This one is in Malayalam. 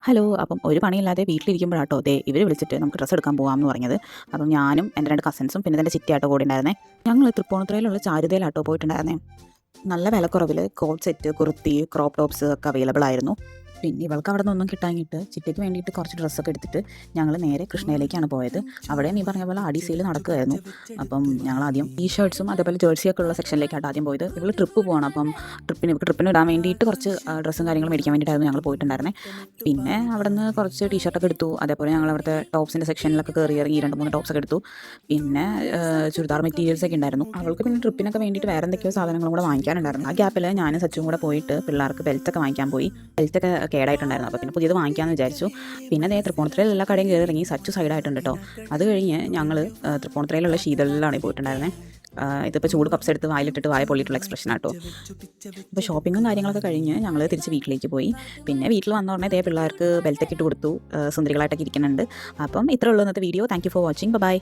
ഹലോ. അപ്പം ഒരു പണിയില്ലാതെ വീട്ടിലിരിക്കുമ്പോഴാട്ടോ ഇവർ വിളിച്ചിട്ട് നമുക്ക് ഡ്രസ്സ് എടുക്കാൻ പോകാമെന്ന് പറഞ്ഞത്. അപ്പം ഞാനും എൻ്റെ 2 കസിൻസും പിന്നെ എൻ്റെ ചിറ്റയാട്ടോ കൂടെ ഉണ്ടായിരുന്നേ. ഞങ്ങൾ തൃപ്പൂണിത്തുറയിലുള്ള ചാരുതയിലാട്ടോ പോയിട്ടുണ്ടായിരുന്നേ. നല്ല വിലക്കുറവിൽ coat set, kurti, crop tops ഒക്കെ അവൈലബിൾ ആയിരുന്നു. പിന്നെ ഇവൾക്ക് അവിടെ നിന്നൊന്നും കിട്ടാഞ്ഞിട്ട് ചിറ്റയ്ക്ക് വേണ്ടിയിട്ട് കുറച്ച് ഡ്രസ്സൊക്കെ എടുത്തിട്ട് ഞങ്ങൾ നേരെ കൃഷ്ണയിലേക്കാണ് പോയത്. അവിടെ നീ പറഞ്ഞ പോലെ അടിസയിൽ നടക്കുമായിരുന്നു. അപ്പം ഞങ്ങൾ ആദ്യം ഷർട്ട്സും അതേപോലെ ജേഴ്സിയൊക്കെ ഉള്ള സെക്ഷനിലേക്കാണ് ആദ്യം പോയത്. ഇവൾ ട്രിപ്പ് പോകണം. അപ്പം ട്രിപ്പിന് ഇടാൻ വേണ്ടിയിട്ട് കുറച്ച് ഡ്രസ്സും കാര്യങ്ങളും മേടിക്കാൻ വേണ്ടിയിട്ടായിരുന്നു ഞങ്ങൾ പോയിട്ടുണ്ടായിരുന്നത്. പിന്നെ അവിടെ നിന്ന് കുറച്ച് ടീഷർട്ടൊക്കെ എടുത്തു. അതേപോലെ ഞങ്ങൾ അവിടുത്തെ ടോപ്സിൻ്റെ സെക്ഷനിലൊക്കെ കയറി ഇറങ്ങി 2-3 ടോപ്സൊക്കെ എടുത്തു. പിന്നെ ചുരിദാർ മെറ്റീരിയൽസൊക്കെ ഉണ്ടായിരുന്നു. അവൾക്ക് പിന്നെ ട്രിപ്പിനൊക്കെ വേണ്ടിയിട്ട് വേറെ എന്തൊക്കെയോ സാധനങ്ങളും കൂടെ വാങ്ങിക്കാനുണ്ടായിരുന്നു. ആ ഗ്യാപ്പിൽ ഞാനും സച്ചും കൂടെ പോയിട്ട് പിള്ളേർക്ക് ബെൽറ്റൊക്കെ വാങ്ങിക്കാൻ പോയി. ബെൽറ്റൊക്കെ കേടായിട്ടുണ്ടായിരുന്നു. അപ്പോൾ പിന്നെ പുതിയത് വാങ്ങിക്കാമെന്ന് വിചാരിച്ചു. പിന്നെ തൃപ്പൂണിത്തുറയിൽ എല്ലാ കടയും കയറി ഇറങ്ങി. സച്ചു സൈഡായിട്ടുണ്ട് കേട്ടോ. അത് കഴിഞ്ഞ് ഞങ്ങൾ തൃപ്പൂണിത്തുറയിലുള്ള ശീതളിലാണ് പോയിട്ടുണ്ടായിരുന്നത്. ഇതിപ്പോൾ ചൂട് പപ്സ് എടുത്ത് വായിലിട്ടിട്ട് വായ പൊള്ളിയിട്ടുള്ള എക്സ്പ്രഷൻ ആട്ടോ. അപ്പോൾ ഷോപ്പിങ്ങും കാര്യങ്ങളൊക്കെ കഴിഞ്ഞ് ഞങ്ങൾ തിരിച്ച് വീട്ടിലേക്ക് പോയി. പിന്നെ വീട്ടിൽ വന്ന ഉടനെ പിള്ളേർക്ക് ബെൽറ്റൊക്കെ ഇട്ട് കൊടുത്തു. സുന്ദരികളായിട്ടൊക്കെ ഇരിക്കുന്നുണ്ട്. അപ്പം ഇത്രേ ഉള്ളൂ ഇന്നത്തെ video. Thank you for watching. By.